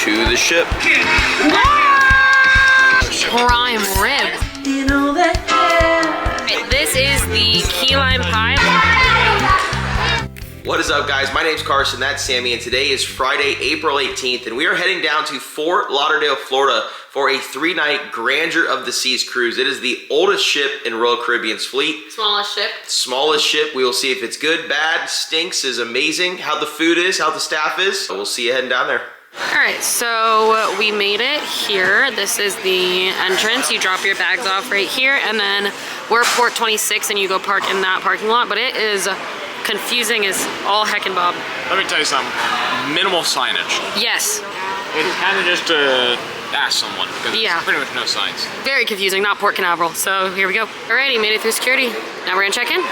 To the ship. Prime rib. This is the key lime pie. What is up, guys? My name's Carson, that's Sammy, and today is Friday, April 18th, and we are heading down to Fort Lauderdale, Florida for a 3-night Grandeur of the Seas cruise. It is the oldest ship in Royal Caribbean's fleet. Smallest ship. Smallest ship. We will see if it's good, bad, stinks, is amazing, how the food is, how the staff is. We'll see you heading down there. All right, so we made it here. This is the entrance. You drop your bags off right here, and then we're Port 26, and you go park in that parking lot, but it is confusing as all heckin' bob. Let me tell you something. Minimal signage. Yes. It's kind of just to ask someone because Yeah. there's pretty much no signs. Very confusing, not Port Canaveral. So here we go. Alrighty, made it through security. Now we're gonna check in.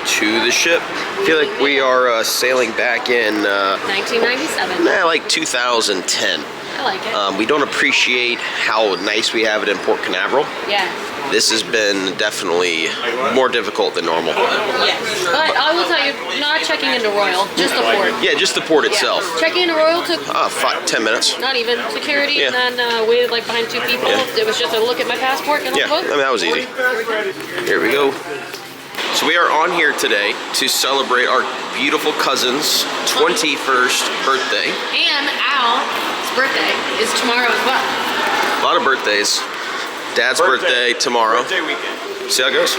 To the ship. I feel like we are sailing back in 1997. like 2010. I like it. We don't appreciate how nice we have it in Port Canaveral. Yeah. This has been definitely more difficult than normal. Yes. But I will tell you, not checking into Royal, just the port. Yeah, just the port itself. Checking into Royal took 10 minutes. not even security, Yeah. and then waited like behind 2 people. Yeah. It was just a look at my passport and Yeah, I mean, that was easy. Here we go. So we are on here today to celebrate our beautiful cousin's 21st birthday. And Al's birthday is tomorrow as well. A lot of birthdays. Dad's birthday tomorrow. Birthday weekend. See how it goes?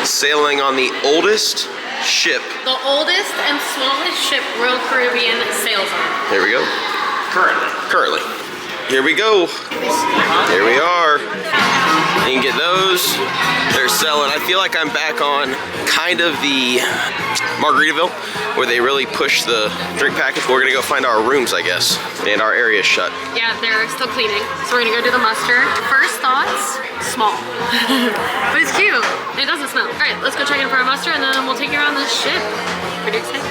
Sailing on the oldest ship. The oldest and smallest ship Royal Caribbean sails on. Here we go. Currently. Here we go. Here we are. You can get those. They're selling. I feel like I'm back on kind of the Margaritaville where they really push the drink package. We're gonna go find our rooms, I guess. And our area's shut. Yeah, they're still cleaning. So we're gonna go do the muster. First thoughts, small. But it's cute. It doesn't smell. All right, let's go check in for our muster and then we'll take you around the ship. Pretty excited.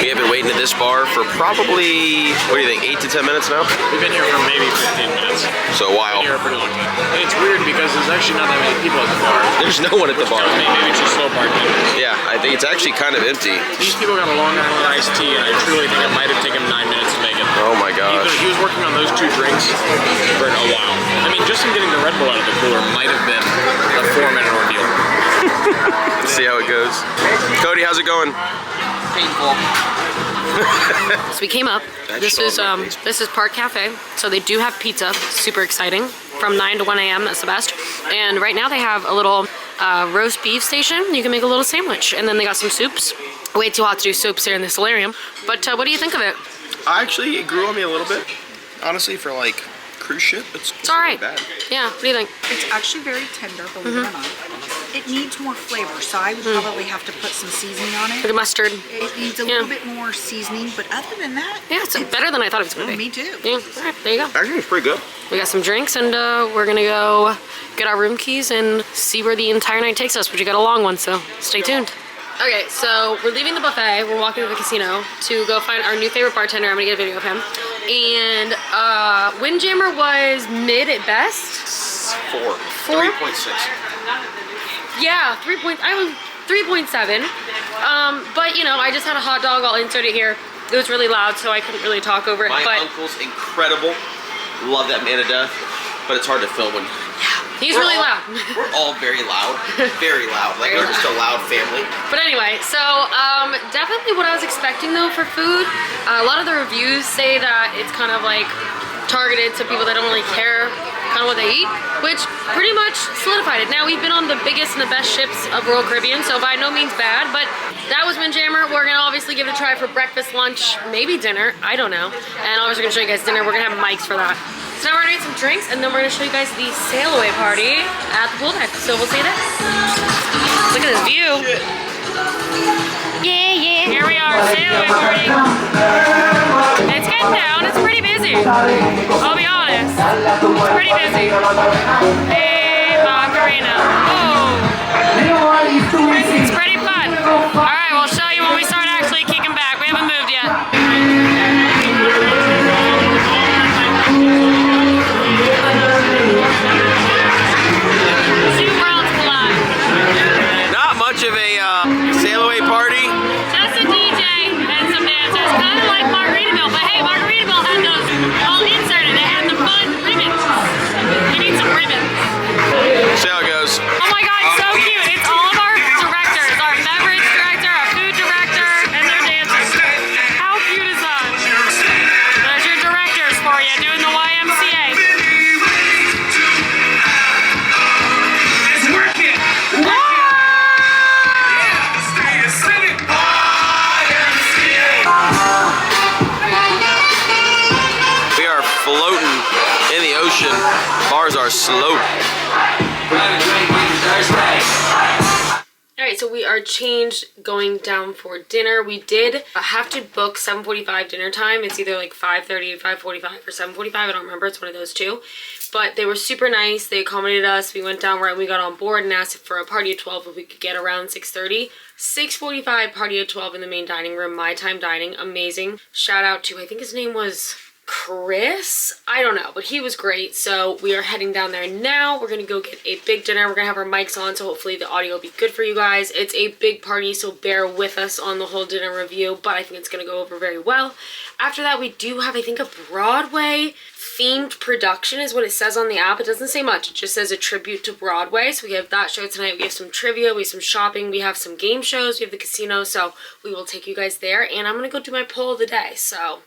We have been waiting at this bar for probably, what do you think, 8 to 10 minutes now? We've been here for maybe 15 minutes. So a while. Been here a pretty long time. And it's weird because there's actually not that many people at the bar. There's no one at the bar. Maybe it's just slow bartenders. Yeah, I think it's actually kind of empty. These people got a Long Island iced tea, and I truly think it might have taken 9 minutes to make it. Oh my gosh. He was working on those 2 drinks for a while. I mean, just in getting the Red Bull out of the cooler might have been a 4-minute ordeal. Let's see how it goes. Cody, how's it going? Painful. So we came up. This is Park Cafe. So they do have pizza. Super exciting. From 9 to 1 a.m. That's the best. And right now they have a little roast beef station. You can make a little sandwich. And then they got some soups. Way too hot to do soups here in the solarium. But what do you think of it? Actually, it grew on me a little bit. Honestly, for like cruise ship, it's All right. not bad. Yeah. What do you think? It's actually very tender, believe it or not. It needs more flavor, so I would probably have to put some seasoning on Like it. a mustard. It needs a little bit more seasoning, but other than that, Yeah, it's better than I thought it was going to be. me too. Yeah. All right. There you go. Actually, it's pretty good. We got some drinks and we're going to go get our room keys and see where the entire night takes us, but you got a long one, so stay tuned. Okay, so we're leaving the buffet. We're walking to the casino to go find our new favorite bartender. I'm gonna get a video of him. And Windjammer was mid at best. 4. 3.6. Yeah, 3.7. But you know, I just had a hot dog. I'll insert it here. It was really loud, so I couldn't really talk over it. My but uncle's incredible. Love that man to death. But it's hard to film when he's really loud. We're all very loud. Very loud. Like, we're just a loud family. But anyway, so definitely what I was expecting though for food. A lot of the reviews say that it's kind of like targeted to people that don't really care kind of what they eat, which pretty much solidified it. Now we've been on the biggest and the best ships of Royal Caribbean, so by no means bad, but that was Windjammer. We're gonna obviously give it a try for breakfast, lunch, maybe dinner, I don't know. And obviously we're gonna show you guys dinner. We're gonna have mics for that. So now we're gonna get some drinks and then we're gonna show you guys the sail away party at the pool deck. So we'll see you there. Look at this view. Yeah, yeah. Here we are, sail away party. It's getting down, it's pretty busy. I'll be honest, it's pretty busy. Hey, Macarena. Oh. It's pretty fun. All right, we'll show you when we start actually kicking back. We haven't moved yet. Not much of a sail away party. Just a DJ and some dancers. Kind of like Margaritaville, but hey, Margaritaville has our slope. Alright, so we are changed going down for dinner. We did have to book 7:45 dinner time. It's either like 5:30, 5:45, or 7:45. I don't remember. It's one of those two. But they were super nice. They accommodated us. We went down right when we got on board and asked for a party at 12 if we could get around 6:30. 6:45 party at 12 in the main dining room. My time dining. Amazing. Shout out to, I think his name was Chris, I don't know, but he was great. So we are heading down there now. We're gonna go get a big dinner. We're gonna have our mics on, so hopefully the audio will be good for you guys. It's a big party, so bear with us on the whole dinner review, but I think it's gonna go over very well. After that, we do have, I think, a Broadway themed production is what it says on the app. It doesn't say much. It just says a tribute to Broadway. So we have that show tonight. We have some trivia, we have some shopping, we have some game shows, we have the casino, so we will take you guys there. And I'm gonna go do my poll of the day, so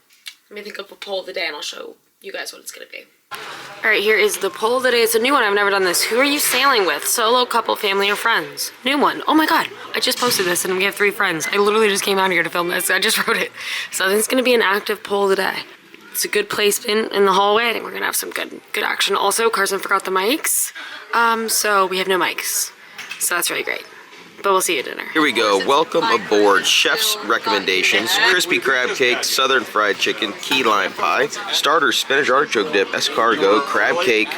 let me think of a poll of the day and I'll show you guys what it's gonna be. All right, here is the poll of the day. It's a new one. I've never done this. Who are you sailing with? Solo, couple, family, or friends? New one. Oh my God. I just posted this and we have 3 friends. I literally just came out here to film this. I just wrote it. So I think it's gonna be an active poll of the day. It's a good placement in the hallway. I think we're gonna have some good action. Also, Carson forgot the mics. So we have no mics. So that's really great. But we'll see you at dinner. Here we go. Welcome aboard. Chef's recommendations: crispy crab cake, southern fried chicken, key lime pie, starter spinach artichoke dip, escargot, crab cake,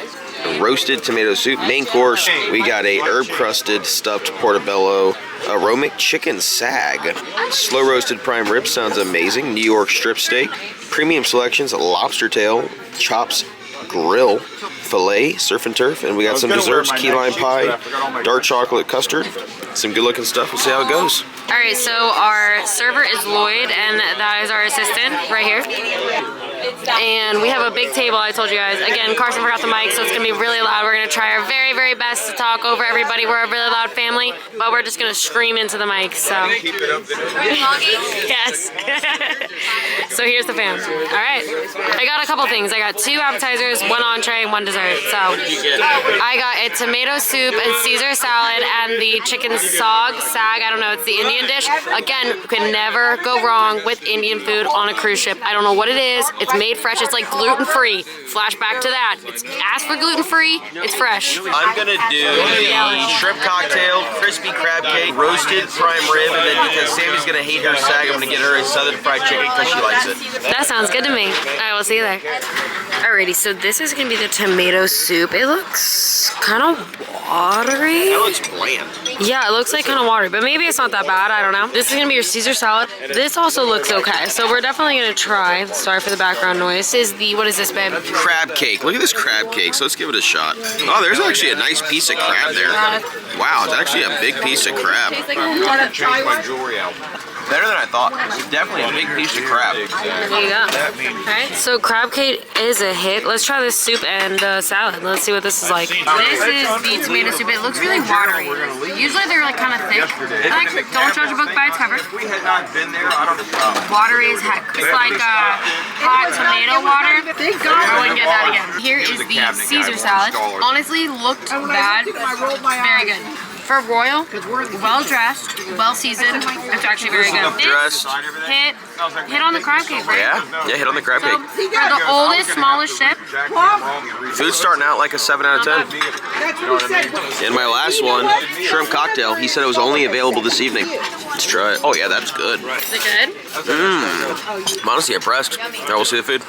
roasted tomato soup. Main course, we got a herb crusted stuffed portobello, aromatic chicken sag, slow roasted prime rib, sounds amazing, New York strip steak, premium selections, lobster tail, chops, grill, filet, surf and turf, and we got some desserts, key lime pie, dark chocolate custard, some good looking stuff. We'll see how it goes. All right, so our server is Lloyd, and that is our assistant right here. And we have a big table, I told you guys. Again, Carson forgot the mic, so it's gonna be really loud. We're gonna try our very, very best to talk over everybody. We're a really loud family, but we're just gonna scream into the mic, so. Yes. So here's the fam. All right, I got a couple things. I got 2 appetizers, 1 entree, and 1 dessert. So I got a tomato soup, a Caesar salad, and the chicken sag. I don't know, it's the Indian dish. Again, you can never go wrong with Indian food on a cruise ship. I don't know what it is. It's made fresh. It's like gluten-free. Flashback to that. It's asked for gluten-free. It's fresh. I'm gonna do the shrimp cocktail, crispy crab cake, roasted prime rib, and then because Sammy's gonna hate her sag, I'm gonna get her a southern fried chicken because she likes it. That sounds good to me. I will see you there. Alrighty, so this is gonna be the tomato soup. It looks kind of watery. That looks bland. Yeah, it looks like kind of watery, but maybe it's not that bad. I don't know. This is gonna be your Caesar salad. This also looks okay, so we're definitely gonna try. Sorry for the background noise. This is the, what is this, babe? Crab cake. Look at this crab cake, so let's give it a shot. Oh, there's actually a nice piece of crab there. Wow, it's actually a big piece of crab. Better than I thought. It's definitely a big piece of crab. There you go. Alright, so crab cake is a hit. Let's try this soup and salad. Let's see what this is like. This is the tomato soup. It looks really watery. Usually they're like kind of thick. Don't judge a book by its cover. Watery as heck. It's like hot tomato water. I wouldn't get that again. Here is the Caesar salad. Honestly, looked bad. Very good. For Royal, well dressed, well seasoned. It's actually very good. Dressed. Hit on the crab cake, right? Yeah, hit on the crab cake. For the oldest, smallest ship. Food's starting out like a 7 out of 10. And my last one, shrimp cocktail, he said it was only available this evening. Let's try it. Oh yeah, that's good. Is it good? I'm honestly impressed. Now we'll see the food.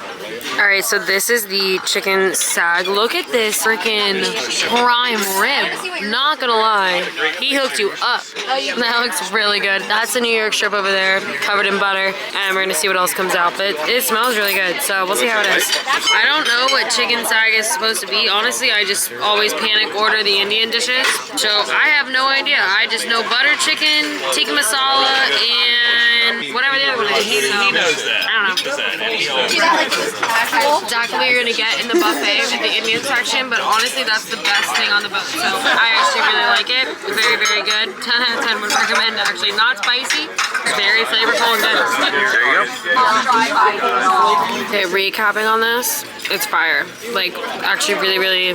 Alright, so this is the chicken sag. Look at this freaking prime rib. Not gonna lie, he hooked you up. That looks really good. That's the New York strip over there, covered in butter. And we're gonna see what else comes out. But it smells really good, so we'll see how it is. I don't know what chicken sag is supposed to be. Honestly, I just always panic order the Indian dishes. So I have no idea. I just know butter chicken, tikka masala, and whatever the other one is. So, He knows that. I don't know. Exactly what you're gonna get in the buffet in the Indian section, but honestly that's the best thing on the boat. So I actually really like it. Very, very good. 10 out of 10 would recommend actually. Not spicy, very flavorful and good. There you go. Okay, recapping on this, it's fire. Like, actually really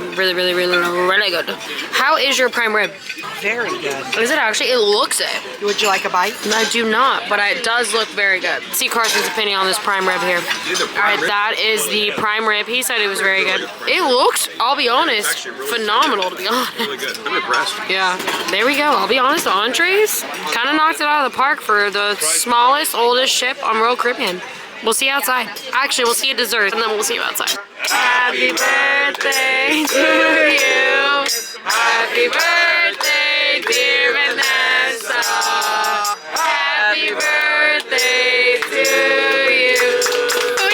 good. How is your prime rib? Very good. Is it actually? It looks it. Would you like a bite? I do not, but it does look very good. See Carson's opinion on this prime rib here. Alright, that is the prime rib. He said it was very good. It looks, I'll be honest, phenomenal to be honest. Really good. I'm impressed. Yeah, there we go. I'll be honest, the entrees kind of knocked it out of the park for the smallest, oldest ship on Royal Caribbean. We'll see you outside. Actually, we'll see you at dessert, and then we'll see you outside. Happy birthday to you. Happy birthday, dear Vanessa. Happy birthday to you. Oh,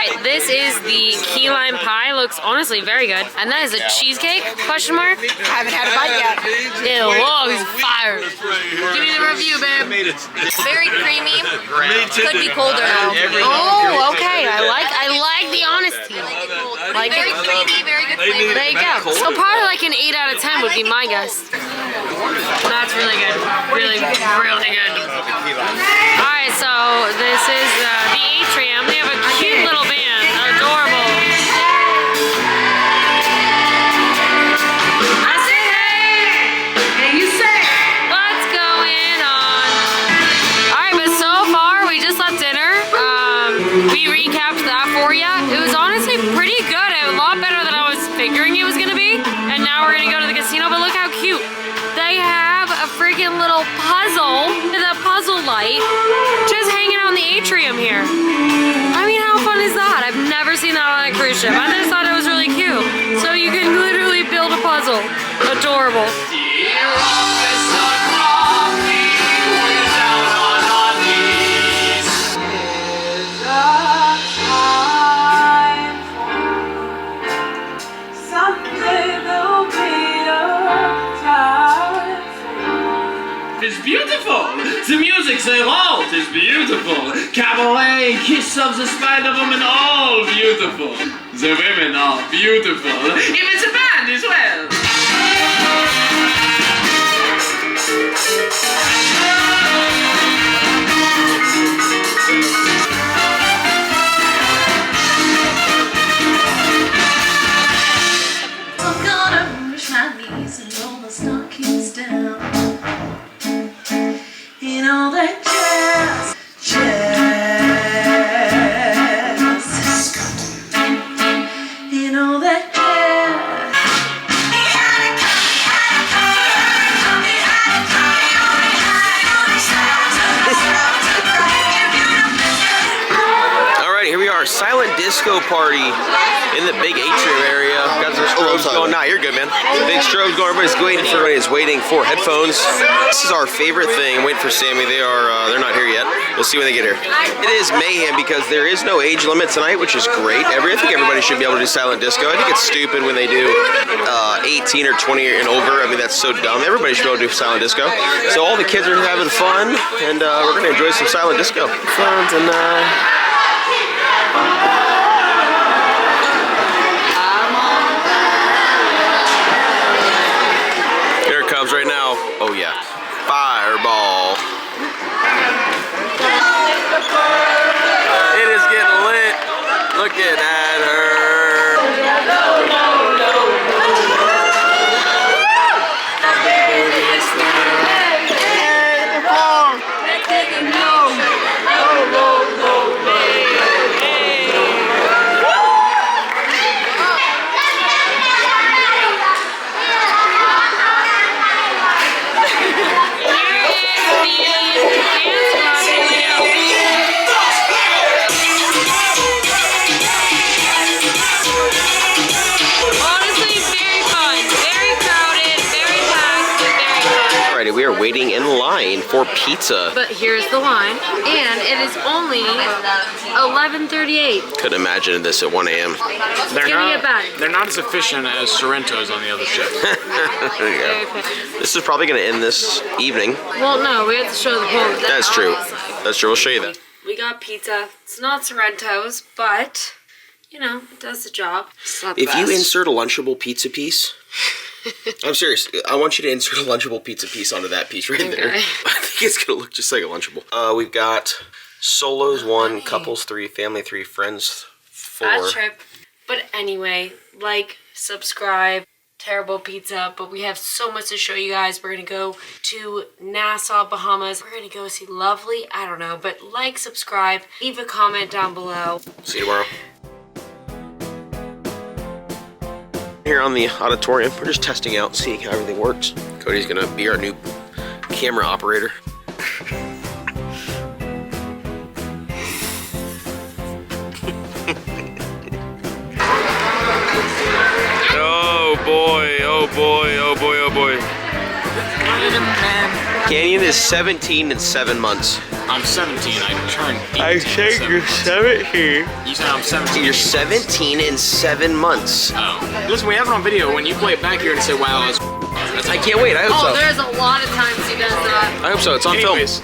yay! This is the key lime pie. Looks honestly very good. And that is a cheesecake, question mark? Haven't had a bite yet. It looks fire. Give me the review, babe. Very creamy. Could be colder though. Oh, okay. I like the honesty. Like very creamy, very good flavor. There you go. So probably like an 8 out of 10 would be my guess. That's really good. Really good. Alright, so this is the atrium. They have a cute little band. Adorable. We recapped that for you. It was honestly pretty good. A lot better than I was figuring it was gonna be. And now we're gonna go to the casino, but look how cute. They have a freaking little puzzle with a puzzle light just hanging out in the atrium here. I mean, how fun is that? I've never seen that on a cruise ship. I just thought it was really cute. So you can literally build a puzzle. Adorable. It's beautiful. The music they wrote is beautiful. Cabaret, Kiss of the Spider Woman, all beautiful. The women are beautiful. Even the band as well. I'm gonna push my knees and roll the stockings down. You know that jazz. You know that Alright, here we are. Silent disco party in the big atrium area. Got some strobes going. Nah, you're good, man. Big strobes going. Everybody's waiting for headphones. This is our favorite thing. I'm waiting for Sammy. They're not here yet. We'll see when they get here. It is mayhem because there is no age limit tonight, which is great. I think everybody should be able to do silent disco. I think it's stupid when they do 18 or 20 and over. I mean, that's so dumb. Everybody should be able to do silent disco. So all the kids are having fun, and we're gonna enjoy some silent disco. Fun tonight. Here it comes right now. Oh yeah. Fireball. It is getting lit. Looking at her. We are waiting in line for pizza. But here's the line, and it is only 11:38. Couldn't imagine this at 1 a.m. They're not as efficient as Sorrento's on the other ship. Yeah. This is probably going to end this evening. Well, no, we have to show the pole. That's true. That's true. We'll show you that. We got pizza. It's not Sorrento's, but, you know, it does the job. It's not the If you best. insert a Lunchable pizza piece, I'm serious. I want you to insert a Lunchable pizza piece onto that piece right there. I think it's going to look just like a Lunchable. We've got Solos 1, couples 3, family 3, friends 4. Bad trip. But anyway, like, subscribe. Terrible pizza, but we have so much to show you guys. We're gonna go to Nassau, Bahamas. We're gonna go see Lovely. I don't know, but like, subscribe, leave a comment down below. See you tomorrow. Here on the auditorium, we're just testing out, seeing how everything works. Cody's gonna be our new camera operator. Oh boy, oh boy, oh boy, oh boy. Canyon is 17 and 7 months. I'm 17. I turned 18. I think you're 17. You said I'm 17. You're 17 and 7 months. Oh. Listen, we have it on video. When you play it back, you're gonna say, wow, I can't wait. I hope Oh, so. there's a lot of times he does that. I hope so. It's on film. Anyways,